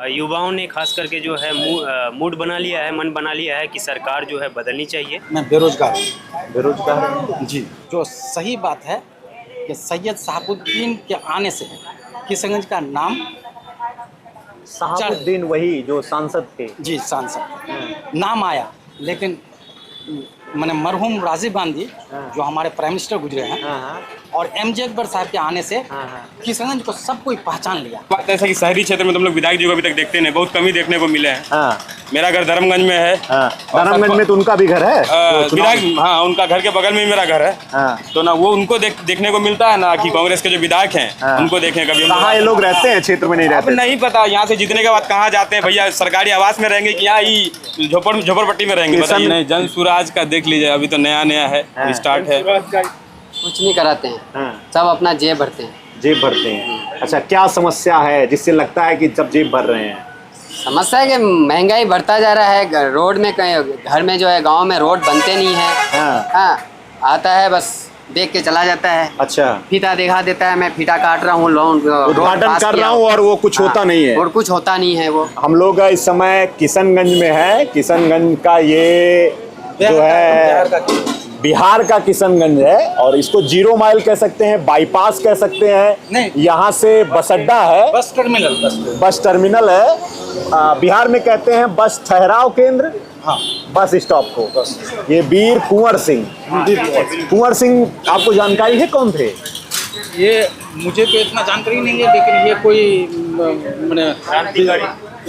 युवाओं ने खास करके जो है मूड बना लिया है, मन बना लिया है कि सरकार जो है बदलनी चाहिए। मैं बेरोजगार हूँ। बेरोजगार हैं? जी, जो सही बात है कि सैयद शहाबुद्दीन के आने से किशनगंज का नाम शहाबुद्दीन वही जो सांसद थे। जी सांसद नाम आया, लेकिन मैंने मरहूम राजीव गांधी जो हमारे प्राइम मिनिस्टर गुजरे हैं हाँ। और एमजे अकबर साहब के आने से किशनगंज को सब कोई पहचान लिया। बात ऐसा कि शहरी क्षेत्र में तुम लोग विधायक जी को अभी तक देखते नहीं, बहुत कम ही देखने को मिले हैं। हाँ। मेरा घर धर्मगंज में है। धर्मगंज में तो उनका भी घर है विधायक, हाँ, उनका घर के बगल में ही मेरा घर है। तो ना वो उनको देखने को मिलता है ना कि कांग्रेस के जो विधायक हैं उनको देखें कभी। कहाँ ये लोग रहते हैं? क्षेत्र में नहीं रहते? नहीं पता, यहाँ से जीतने के बाद कहाँ जाते हैं भैया? सरकारी आवास में रहेंगे कि यहाँ ही झोपड़पट्टी में रहेंगे? बताइए। नहीं, जन सुराज का देख लीजिए, अभी तो नया है, स्टार्ट है। कुछ नहीं कराते हैं, सब अपना जेब भरते हैं। जेब भरते हैं? अच्छा, क्या समस्या है जिससे लगता है कि जब जेब भर रहे हैं? समस्या है कि महंगाई बढ़ता जा रहा है, रोड में घर में जो है गांव में रोड बनते नहीं है। हाँ, आता है बस देख के चला जाता है। अच्छा, फीता दिखा देता है, मैं फीता काट रहा हूँ, लोन उद्घाटन कर रहा हूँ और वो कुछ होता नहीं है। और कुछ होता नहीं है। वो हम लोग इस समय किशनगंज में है। किशनगंज का ये जो है बिहार का किशनगंज है और इसको 0 माइल कह सकते हैं, बाईपास कह सकते हैं। यहाँ से बस अड्डा है, बस टर्मिनल है। बिहार में कहते हैं बस ठहराव केंद्र। हाँ, बस स्टॉप को। ये वीर कुंवर सिंह, कुंवर सिंह आपको जानकारी है कौन थे? ये मुझे तो इतना जानकारी नहीं है, लेकिन ये कोई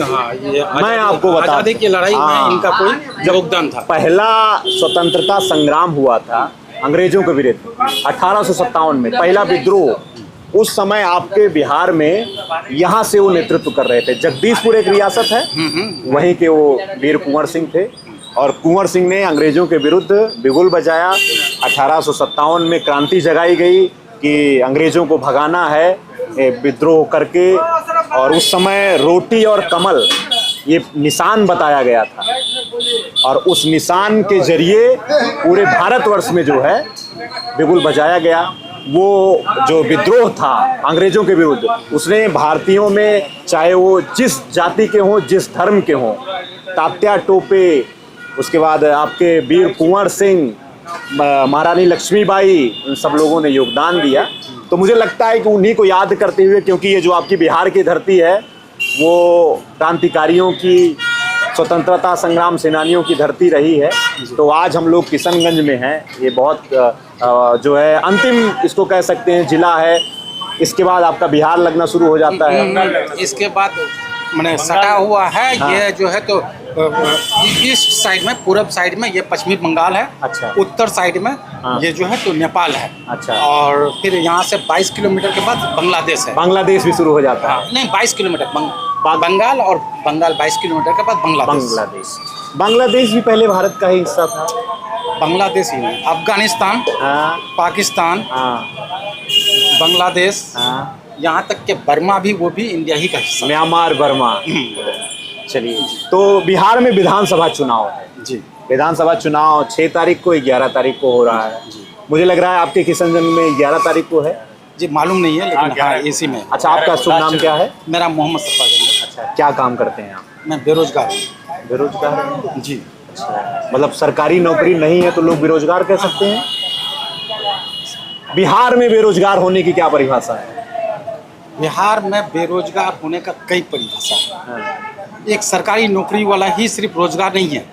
हाँ, ये मैं आपको बता, आजादी की लड़ाई में इनका कोई योगदान था। पहला स्वतंत्रता संग्राम हुआ था अंग्रेजों के विरुद्ध 1857 में, पहला विद्रोह। उस समय आपके बिहार में यहाँ से वो नेतृत्व कर रहे थे। जगदीशपुर एक रियासत है, वहीं के वो वीर कुंवर सिंह थे और कुंवर सिंह ने अंग्रेजों के विरुद्ध बिगुल बजाया। 1857 में क्रांति जगाई गई कि अंग्रेजों को भगाना है विद्रोह करके, और उस समय रोटी और कमल ये निशान बताया गया था और उस निशान के जरिए पूरे भारतवर्ष में जो है बिगुल बजाया गया। वो जो विद्रोह था अंग्रेजों के विरुद्ध, उसने भारतीयों में, चाहे वो जिस जाति के हों, जिस धर्म के हों, तात्या टोपे, उसके बाद आपके वीर कुंवर सिंह, महारानी लक्ष्मीबाई, उन सब लोगों ने योगदान दिया। तो मुझे लगता है कि उन्हीं को याद करते हुए, क्योंकि ये जो आपकी बिहार की धरती है वो क्रांतिकारियों की, स्वतंत्रता संग्राम सेनानियों की धरती रही है, तो आज हम लोग किशनगंज में हैं। ये बहुत जो है अंतिम इसको कह सकते हैं जिला है। इसके बाद आपका बिहार लगना शुरू हो जाता है। इसके बाद मैंने सटा हुआ है। हाँ। ये जो है तो ईस्ट साइड में, पूरब साइड में ये पश्चिमी बंगाल है। अच्छा। उत्तर साइड में ये जो है तो नेपाल है। अच्छा। और फिर यहाँ से 22 किलोमीटर के बाद बांग्लादेश है। बांग्लादेश भी शुरू हो जाता है? नहीं, 22 किलोमीटर बंगाल, और बंगाल 22 किलोमीटर के बाद बांग्लादेश। बांग्लादेश भी पहले भारत का ही हिस्सा था? बांग्लादेश ही नहीं, अफगानिस्तान, पाकिस्तान, बांग्लादेश, यहाँ तक के बर्मा भी, वो भी इंडिया ही का हिस्सा। Myanmar, Burma. चलिए, तो बिहार में विधानसभा चुनाव है जी। विधानसभा चुनाव 6 तारीख को, 11 तारीख को हो रहा है। मुझे लग रहा है आपके किशनगंज में 11 तारीख को है। जी, मालूम नहीं है, लेकिन हाँ, इसी में। अच्छा, आपका शुभ नाम क्या है? मेरा मोहम्मद सफा। अच्छा, क्या काम करते हैं आप? मैं बेरोजगार हूँ। बेरोजगार हैं? जी। अच्छा, मतलब सरकारी नौकरी नहीं है तो लोग बेरोजगार कह सकते हैं? बिहार में बेरोजगार होने की क्या परिभाषा है? बिहार में बेरोजगार होने का कई परिभाषा है। एक सरकारी नौकरी वाला ही सिर्फ रोजगार नहीं है।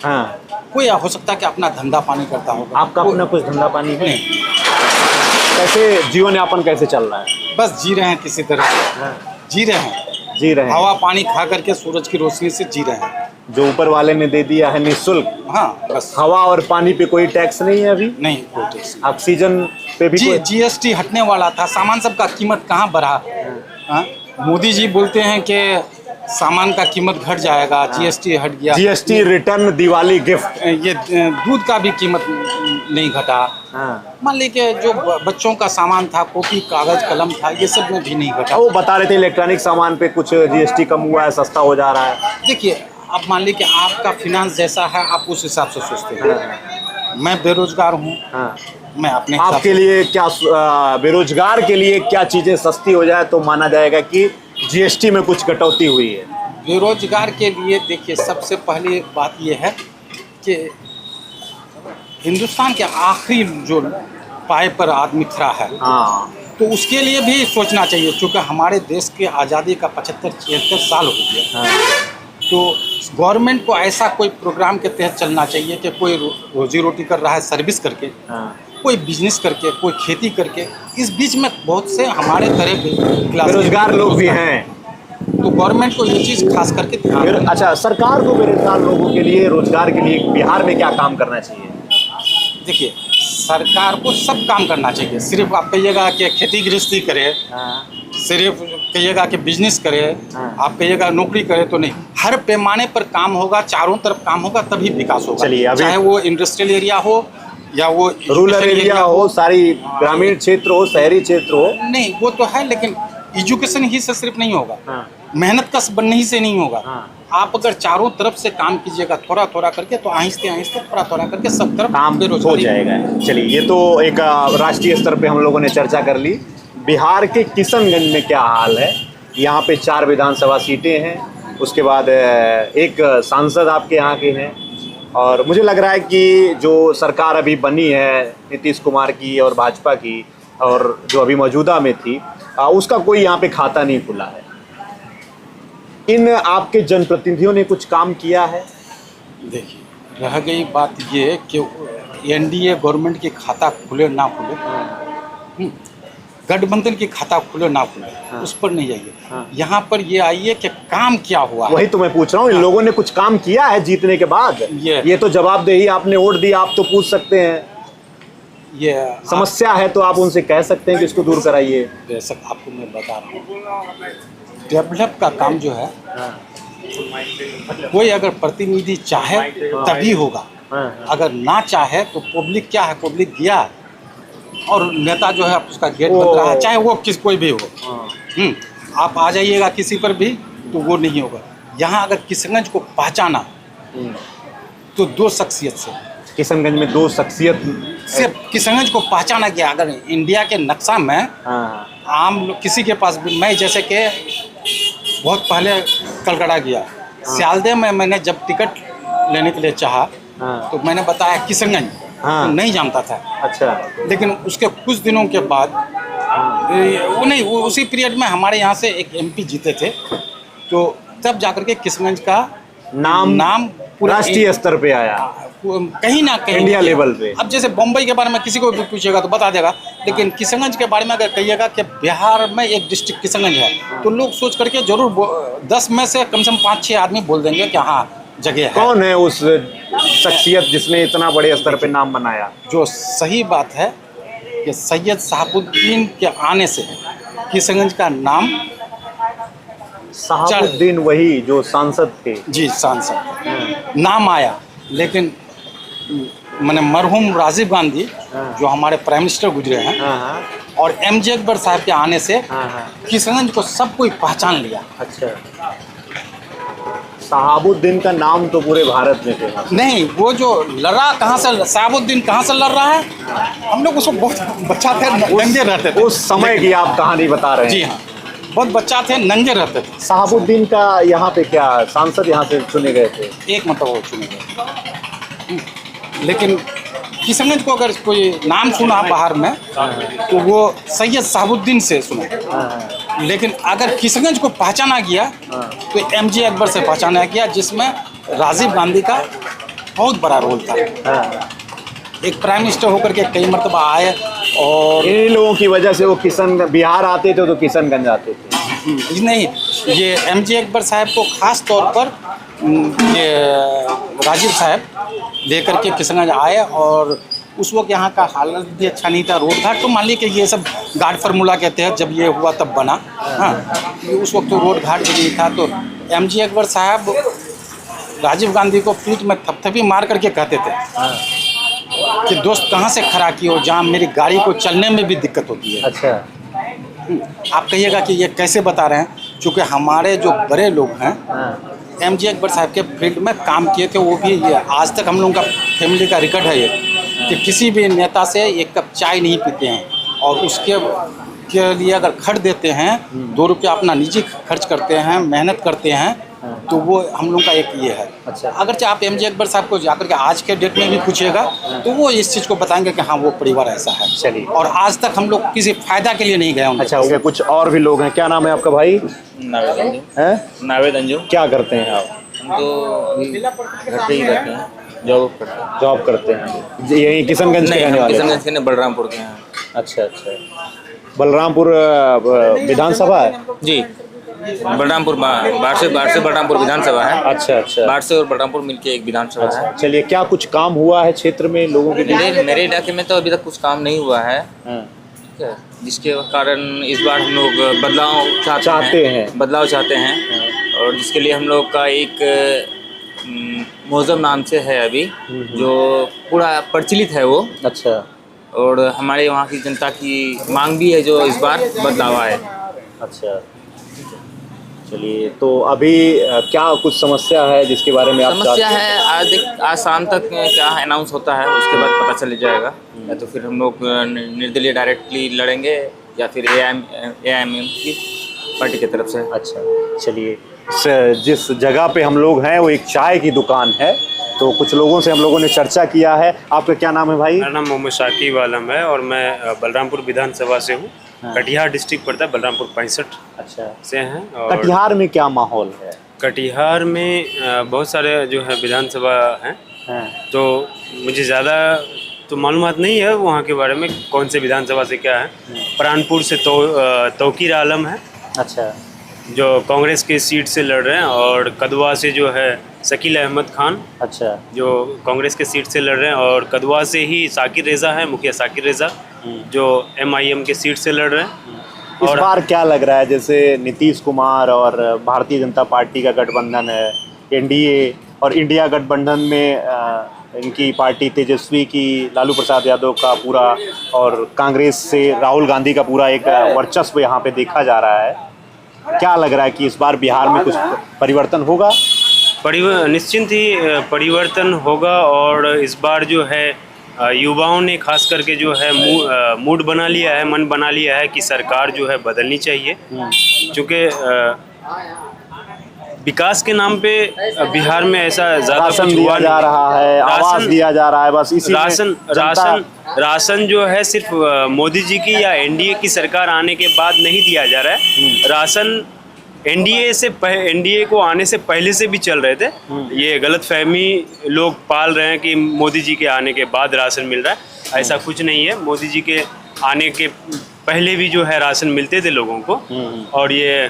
कोई हो सकता है कि अपना धंधा पानी करता होगा। आपका अपना कुछ धंधा पानी है? नहीं। कैसे जीवन यापन कैसे चल रहा है? बस जी रहे हैं, किसी तरह जी रहे हैं। हवा पानी खा करके सूरज की रोशनी से जी रहे हैं, जो ऊपर वाले ने दे दिया है निःशुल्क। हाँ, बस। हवा और पानी पे कोई टैक्स नहीं है अभी? नहीं, कोई टैक्स। ऑक्सीजन पे भी जीएसटी हटने वाला था। सामान सब का कीमत कहाँ बढ़ा? मोदी जी बोलते हैं कि सामान का कीमत घट जाएगा, जीएसटी हट गया। GST return, Diwali gift. ये दूध का भी कीमत नहीं घटा। मान लीजिए जो बच्चों का सामान था, कॉपी, कागज, कलम था, ये सब में भी नहीं घटा। वो बता रहे थे इलेक्ट्रॉनिक सामान पे कुछ जीएसटी कम हुआ है, सस्ता हो जा रहा है। देखिए, आप मान लीजिए आपका फिनांस जैसा है, आप उस हिसाब से सोचते हैं। मैं बेरोजगार हूँ। मैं अपने आपके लिए क्या, बेरोजगार के लिए क्या चीजें सस्ती हो जाए तो माना जाएगा कि जीएसटी में कुछ कटौती हुई है? बेरोजगार के लिए देखिए सबसे पहली बात ये है कि हिंदुस्तान के आखिरी जो पाए पर आदमी खड़ा है, हाँ, तो उसके लिए भी सोचना चाहिए, क्योंकि हमारे देश की आज़ादी का 75-76 साल हो गया। तो गवर्नमेंट को ऐसा कोई प्रोग्राम के तहत चलना चाहिए कि कोई रोजी रोटी कर रहा है सर्विस करके, कोई बिजनेस करके, कोई खेती करके। इस बीच में बहुत से हमारे तरह बेरोजगार लोग भी हैं, तो गवर्नमेंट को ये चीज़ खास करके ध्यान रखना। अच्छा, सरकार को बेरोजगार लोगों के लिए, रोजगार के लिए बिहार में क्या काम करना चाहिए? देखिए, सरकार को सब काम करना चाहिए। सिर्फ आप कहिएगा कि खेती गृहस्थी करे, सिर्फ कहिएगा कि बिजनेस करे, आप कहिएगा नौकरी करे, तो नहीं। हर पैमाने पर काम होगा, चारों तरफ काम होगा, तभी विकास होगा। चलिए, अभी चाहे वो इंडस्ट्रियल एरिया हो या वो रूरल एरिया हो, सारी ग्रामीण क्षेत्र हो, शहरी क्षेत्र हो। नहीं, वो तो है, लेकिन एजुकेशन ही से सिर्फ नहीं होगा, मेहनत कस बनने ही से नहीं होगा। आप अगर चारों तरफ से काम कीजिएगा थोड़ा थोड़ा करके, तो आहिस्ते आहिस्ते थोड़ा थोड़ा करके सब तरफ काम हो जाएगा। चलिए, ये तो एक राष्ट्रीय स्तर पे हम लोगों ने चर्चा कर ली। बिहार के किशनगंज में क्या हाल है? यहाँ पे 4 विधानसभा सीटें हैं, उसके बाद एक सांसद आपके यहाँ के हैं, और मुझे लग रहा है कि जो सरकार अभी बनी है नीतीश कुमार की और भाजपा की, और जो अभी मौजूदा में थी, उसका कोई यहाँ पे खाता नहीं खुला है। इन आपके जनप्रतिनिधियों ने कुछ काम किया है? देखिए, रह गई बात ये कि एनडीए गवर्नमेंट की खाता खुले ना खुले, गठबंधन की खाता खुले ना खुले, उस पर नहीं आइए। यहाँ पर ये आइए कि काम क्या हुआ। वही तो मैं पूछ रहा हूँ, इन लोगों ने कुछ काम किया है जीतने के बाद? ये तो जवाबदेही, आपने वोट दिया, आप तो पूछ सकते हैं। ये समस्या है तो आप उनसे कह सकते हैं कि इसको दूर कराइए। बेशक आपको मैं बता रहा हूँ, डेवलप का काम जो है, कोई अगर प्रतिनिधि चाहे तभी होगा, अगर ना चाहे तो पब्लिक क्या है, पब्लिक गया और नेता जो है उसका गेट बंद रहा है, चाहे वो कोई भी हो। आप आ जाइएगा किसी पर भी तो वो नहीं होगा। यहाँ अगर किशनगंज को पहचाना तो 2 शख्सियत से, किशनगंज में 2 शख्सियत सिर्फ किशनगंज को पहचाना गया। अगर इंडिया के नक्शा में आम लोग किसी के पास भी, मैं जैसे कि बहुत पहले कलकत्ता गया, सियालदह में मैंने जब टिकट लेने के लिए चाहा तो मैंने बताया किशनगंज, तो नहीं जानता था। अच्छा, लेकिन उसके कुछ दिनों के बाद वो उसी पीरियड में हमारे यहाँ से एक एमपी जीते थे, तो तब जाकर के किशनगंज का नाम पूरा राष्ट्रीय स्तर पे आया, कहीं ना कहीं इंडिया लेवल पे। अब जैसे बम्बई के बारे में किसी को भी पूछेगा तो बता देगा, लेकिन किशनगंज के बारे में अगर कहिएगा कि बिहार में एक डिस्ट्रिक्ट किशनगंज है, तो लोग सोच करके जरूर 10 में से कम 5-6 आदमी बोल देंगे कि हाँ जगह है। कौन है उस शख्सियत जिसने इतना बड़े स्तर पे नाम बनाया? जो सही बात है कि सैयद शहाबुद्दीन के आने से किशनगंज का नाम, शहाबुद्दीन वही जो सांसद थे? जी, सांसद नाम आया। लेकिन मैंने मरहूम राजीव गांधी जो हमारे प्राइम मिनिस्टर गुजरे हैं, और एमजे अकबर साहब के आने से किशनगंज को सब कोई पहचान लिया। अच्छा, शहाबुद्दीन का नाम तो पूरे भारत में थे। नहीं, वो जो लड़ा कहाँ से, शहाबुद्दीन कहाँ से लड़ रहा है, हम लोग उसको बहुत बच्चा थे, नंगे रहते थे उस समय की आप कहानी बता रहे हैं? जी हाँ, बहुत बच्चा थे, नंगे रहते थे। शहाबुद्दीन का यहाँ पे क्या सांसद यहाँ से चुने गए थे? एक मतलब वो चुने गए, लेकिन किशनगंज को अगर कोई नाम सुना बाहर में तो वो सैयद शहाबुद्दीन से सुना। लेकिन अगर किशनगंज को पहचाना गया तो एमजे अकबर से पहचाना गया, जिसमें राजीव गांधी का बहुत बड़ा रोल था। एक प्राइम मिनिस्टर होकर के कई मरतबा आए, और इन लोगों की वजह से वो बिहार आते थे तो किशनगंज आते थे। नहीं, ये एमजे अकबर साहब को खास तौर पर ये राजीव साहब लेकर के किशनगंज आए, और उस वक्त यहाँ का हालत भी अच्छा नहीं था, रोड घाट तो मान लीजिए कि ये सब गार्ड फार्मूला के तहत जब ये हुआ तब बना। हाँ, उस वक्त तो रोड घाट भी नहीं था। तो एमजे अकबर साहब राजीव गांधी को पीठ में थपथपी मार करके कहते थे कि दोस्त कहाँ से खड़ा की हो जहाँ मेरी गाड़ी को चलने में भी दिक्कत होती है। अच्छा, आप कहिएगा कि ये कैसे बता रहे हैं, क्योंकि हमारे जो बड़े लोग हैं एमजे अकबर साहब के फील्ड में काम किए थे, वो भी ये आज तक हम लोगों का फैमिली का रिकॉर्ड है ये कि किसी भी नेता से 1 कप चाय नहीं पीते हैं, और उसके के लिए अगर खर्च देते हैं 2 रुपया अपना निजी खर्च करते हैं, मेहनत करते हैं, तो वो हम लोग का एक ये है। अच्छा। अगर आप एमजे अकबर साहब को जाकर के आज के डेट में भी पूछिएगा तो वो इस चीज़ को बताएंगे कि हाँ वो परिवार ऐसा है। चलिए। और आज तक हम लोग किसी फायदा के लिए नहीं गए उनके अच्छा हो गया। कुछ और भी लोग हैं, क्या नाम है आपका भाई? नावेद अंजू। हैं? नावेद अंजू। क्या करते हैं आप? हम तो अभी घर पे ही रहते हैं, जॉब करते हैं। जॉब करते हैं यही किशनगंज के नहीं, रहने हम वाले हैं? किशनगंज के नहीं, बलरामपुर के हैं। अच्छा अच्छा। बलरामपुर विधानसभा है? जी, बलरामपुर बाढ़ से बलरामपुर विधानसभा है। अच्छा अच्छा। बाढ़ से और बलरामपुर मिलके एक विधानसभा है। चलिए, क्या कुछ काम हुआ है क्षेत्र में लोगों के बीच? मेरे इलाके में तो अभी तक कुछ काम नहीं हुआ है, हाँ। ठीक है, जिसके कारण इस बार हम लोग बदलाव चाहते हैं। बदलाव चाहते हैं, और जिसके लिए हम लोग का एक मौजम नाम से है अभी, जो पूरा प्रचलित है वो। अच्छा। और हमारे वहाँ की जनता की मांग भी है जो इस बार बदलाव आए। अच्छा, चलिए, तो अभी क्या कुछ समस्या है जिसके बारे में आप समस्या है, आज शाम तक क्या अनाउंस होता है उसके बाद पता चल जाएगा। या तो फिर हम लोग निर्दलीय डायरेक्टली लड़ेंगे या फिर AIM की पार्टी की तरफ से। अच्छा, चलिए, जिस जगह पे हम लोग हैं वो एक चाय की दुकान है, तो कुछ लोगों से हम लोगों ने चर्चा किया है। आपका क्या नाम है भाई? मेरा नाम मोहम्मद शाकिब आलम है और मैं बलरामपुर विधानसभा से हूँ। कटिहार डिस्ट्रिक्ट पड़ता है, बलरामपुर 65 अच्छा से हैं। और कटिहार में क्या माहौल है? कटिहार में बहुत सारे जो है विधानसभा हैं, हाँ। तो मुझे ज़्यादा तो मालूमात नहीं है वहाँ के बारे में, कौन से विधानसभा से क्या है। प्राणपुर से तौकीर आलम है अच्छा जो कांग्रेस के सीट से लड़ रहे हैं, और कदवा से जो है शकील अहमद खान अच्छा जो कांग्रेस के सीट से लड़ रहे हैं, और कदवा से ही साकिर रेज़ा है, मुखिया साकिर रेज़ा जो MIM के सीट से लड़ रहे हैं। इस और बार क्या लग रहा है, जैसे नीतीश कुमार और भारतीय जनता पार्टी का गठबंधन है, NDA और इंडिया गठबंधन में इनकी पार्टी तेजस्वी की, लालू प्रसाद यादव का पूरा, और कांग्रेस से राहुल गांधी का पूरा एक वर्चस्व यहाँ पे देखा जा रहा है। क्या लग रहा है कि इस बार बिहार में कुछ परिवर्तन होगा? निश्चिंत ही परिवर्तन होगा, और इस बार जो है युवाओं ने खास करके जो है मूड बना लिया है, मन बना लिया है कि सरकार जो है बदलनी चाहिए। क्योंकि विकास के नाम पे बिहार में ऐसा ज़्यादा राशन कुछ दिया हुआ जा रहा है, आवास दिया जा रहा है, बस इसी में राशन जो है सिर्फ मोदी जी की या NDA की सरकार आने के बाद नहीं दिया जा रहा है। राशन NDA को आने से पहले से भी चल रहे थे। ये गलतफहमी लोग पाल रहे हैं कि मोदी जी के आने के बाद राशन मिल रहा है, ऐसा कुछ नहीं है। मोदी जी के आने के पहले भी जो है राशन मिलते थे लोगों को, और ये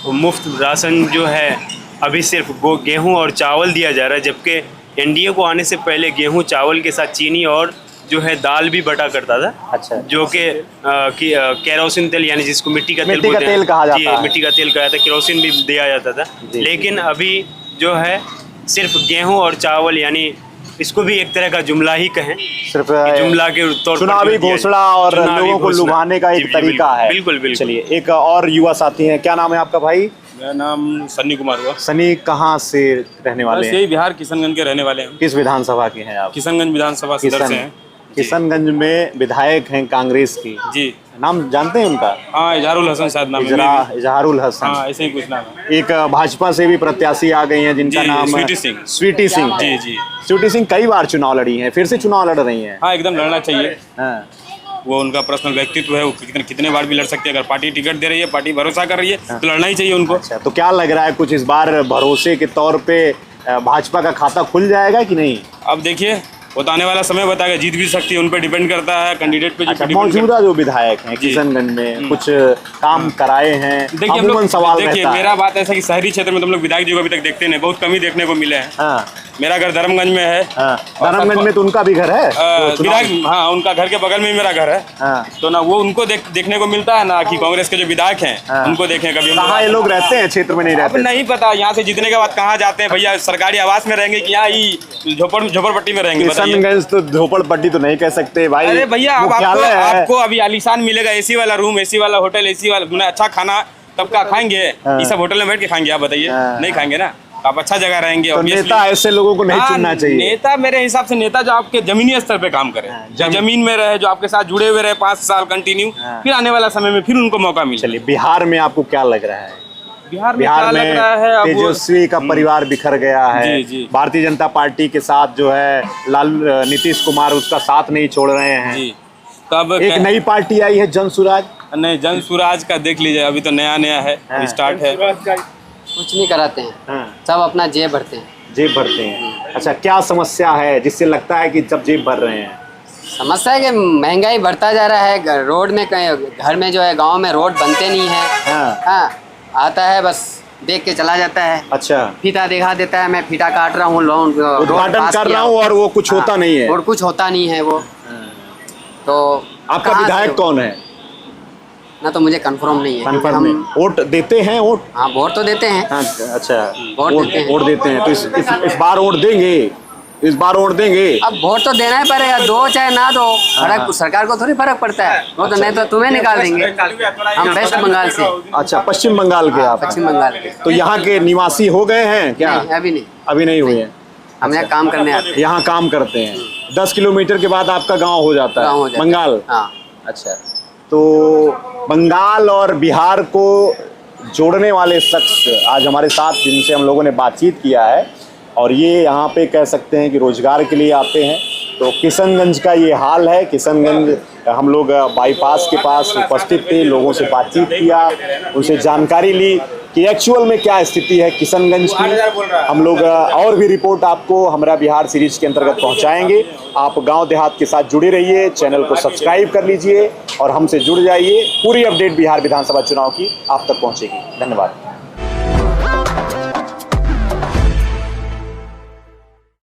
मुफ्त राशन जो है अभी सिर्फ गेहूं और चावल दिया जा रहा है, जबकि NDA को आने से पहले गेहूं चावल के साथ चीनी और जो है दाल भी बटा करता था। अच्छा। जो कि केरोसिन तेल, यानी जिसको मिट्टी का तेल मिट्टी का बोलते तेल हैं, कहा जाता है। मिट्टी का तेल कहा जाता है, केरोसिन भी दिया जाता था। लेकिन अभी जो है सिर्फ गेहूं और चावल, यानी इसको भी एक तरह का जुमला ही कहें, सिर्फ जुमला के तौर पर चुनावी घोषणा और लोगों को लुभाने का एक तरीका है। बिल्कुल बिल्कुल। चलिए, एक और युवा साथी हैं, क्या नाम है आपका भाई? मेरा नाम सन्नी कुमार हुआ। सनी, कहाँ से रहने वाले बस हैं? यही बिहार किशनगंज के रहने वाले हैं। किस विधानसभा के हैं आप? किशनगंज विधानसभा सदर से हैं। किशनगंज में विधायक हैं कांग्रेस की, जी, नाम जानते हैं उनका? हाँ, इजहारुल हसन शायद नाम है। इजहारुल हसन। हाँ, ऐसे ही कुछ नाम है। एक भाजपा से भी प्रत्याशी आ गई हैं जिनका जी, नाम स्वीटी सिंह। स्वीटी सिंह। जी जी, स्वीटी सिंह कई बार चुनाव लड़ी हैं, फिर से चुनाव लड़ रही हैं। हाँ, एकदम लड़ना चाहिए। हाँ। वो उनका पर्सनल व्यक्तित्व है, वो कितने बार भी लड़ सकते हैं। अगर पार्टी टिकट दे रही है, पार्टी भरोसा कर रही है, तो लड़ना ही चाहिए उनको। अच्छा, तो क्या लग रहा है, कुछ इस बार भरोसे के तौर पे भाजपा का खाता खुल जाएगा कि नहीं? अब देखिए, वो तो आने वाला समय बताएगा। जीत भी सकती है, उन पर डिपेंड करता है, कैंडिडेट पे। अच्छा, मौजूदा जो विधायक हैं किशनगंज में कुछ काम कराए हैं, देखिए हम अमूमन लोग, सवाल देखिए रहता है। मेरा बात ऐसा कि शहरी क्षेत्र में तुम लोग विधायक जी को अभी तक देखते नहीं, बहुत कम ही देखने को मिले हैं। हाँ। मेरा घर धर्मगंज में है। हाँ। धर्मगंज में तो उनका भी घर है तो विधायक, हाँ, उनका घर के बगल में ही मेरा घर है। हाँ। तो ना वो उनको देखने को मिलता है ना कि कांग्रेस के जो विधायक हैं उनको देखें कभी। कहाँ ये लोग रहते हैं, क्षेत्र में नहीं अब रहते? नहीं पता, यहाँ से जीतने के बाद कहाँ जाते हैं भैया? सरकारी आवास में रहेंगे कि यहाँ ही झोपड़पट्टी में रहेंगे? किशनगंज तो झोपड़पट्टी तो नहीं कह सकते भाई। अरे भैया, अब मुख्यालय है। आपको अभी आलीशान मिलेगा, AC वाला रूम, AC वाला होटल, AC वाला अच्छा खाना, तब का खाएंगे? ये सब होटल में बैठ के खाएंगे? आप बताइए, नहीं खाएंगे ना। आप अच्छा जगह रहेंगे। तो नेता ऐसे लोगों को नहीं चुनना चाहिए। नेता मेरे हिसाब से नेता जो आपके जमीनी स्तर पे काम करे, जो जमीन में रहे, जो आपके साथ जुड़े हुए रहे 5 साल कंटिन्यू, फिर आने वाला समय में फिर उनको मौका मिले। चलिए, बिहार में आपको क्या लग रहा है? बिहार में क्या लग रहा है अब तेजस्वी का परिवार बिखर गया है। जी, जी। भारतीय जनता पार्टी के साथ जो है नीतीश कुमार उसका साथ नहीं छोड़ रहे हैं। जी तो अब एक नई पार्टी आई है जन सुराज। नहीं, जन सुराज का देख लीजिए, अभी तो नया नया है, हाँ। स्टार्ट है। कुछ नहीं कराते हैं, हाँ, सब अपना जेब भरते हैं। जेब भरते हैं। अच्छा, क्या समस्या है जिससे लगता है कि जब जेब भर रहे हैं? समस्या है कि महंगाई बढ़ता जा रहा है, रोड में कहीं घर में जो है गांव में रोड बनते नहीं है। हाँ। हाँ, आता है बस देख के चला जाता है, अच्छा, फीता दिखा देता है, मैं फीता काट रहा हूँ, लोन उद्घाटन कर रहा हूँ और वो कुछ होता नहीं है। और कुछ होता नहीं है वो। तो आपका कहाँ से विधायक हो? कौन है? ना तो मुझे कंफर्म नहीं है, क्योंकि कन्फर्म नहीं। वोट देते हैं? वोट, हाँ वोट तो देते हैं। हाँ, अच्छा, वोट देते हैं। वोट देते हैं। तो इस बार वोट देंगे? इस बार वोट देंगे? अब वोट तो देना ही पड़ेगा, दो चाहे ना दो, फर्क सरकार को थोड़ी फर्क पड़ता है। वो तो नहीं तो तुम्हें निकाल देंगे। हम वेस्ट बंगाल से। अच्छा, पश्चिम बंगाल के आप? पश्चिम बंगाल के। तो यहाँ के निवासी हो गए हैं क्या? नहीं, अभी नहीं, अभी नहीं हुए हैं। हम यहाँ काम करने आते हैं। यहाँ काम करते हैं। 10 किलोमीटर के बाद आपका गांव हो जाता गाँव हो है, जाता है। बंगाल। हाँ, अच्छा, तो बंगाल और बिहार को जोड़ने वाले शख्स आज हमारे साथ, जिनसे हम लोगों ने बातचीत किया है, और ये यहाँ पे कह सकते हैं कि रोजगार के लिए आते हैं। तो किशनगंज का ये हाल है। किशनगंज हम लोग बाईपास के पास उपस्थित थे, लोगों से बातचीत किया, उनसे जानकारी ली कि एक्चुअल में क्या स्थिति है किशनगंज की। हम लोग और भी रिपोर्ट आपको हमरा बिहार सीरीज के अंतर्गत पहुंचाएंगे। आप गांव देहात के साथ जुड़े रहिए, चैनल को सब्सक्राइब कर लीजिए और हमसे जुड़ जाइए। पूरी अपडेट बिहार विधानसभा चुनाव की आप तक पहुंचेगी। धन्यवाद।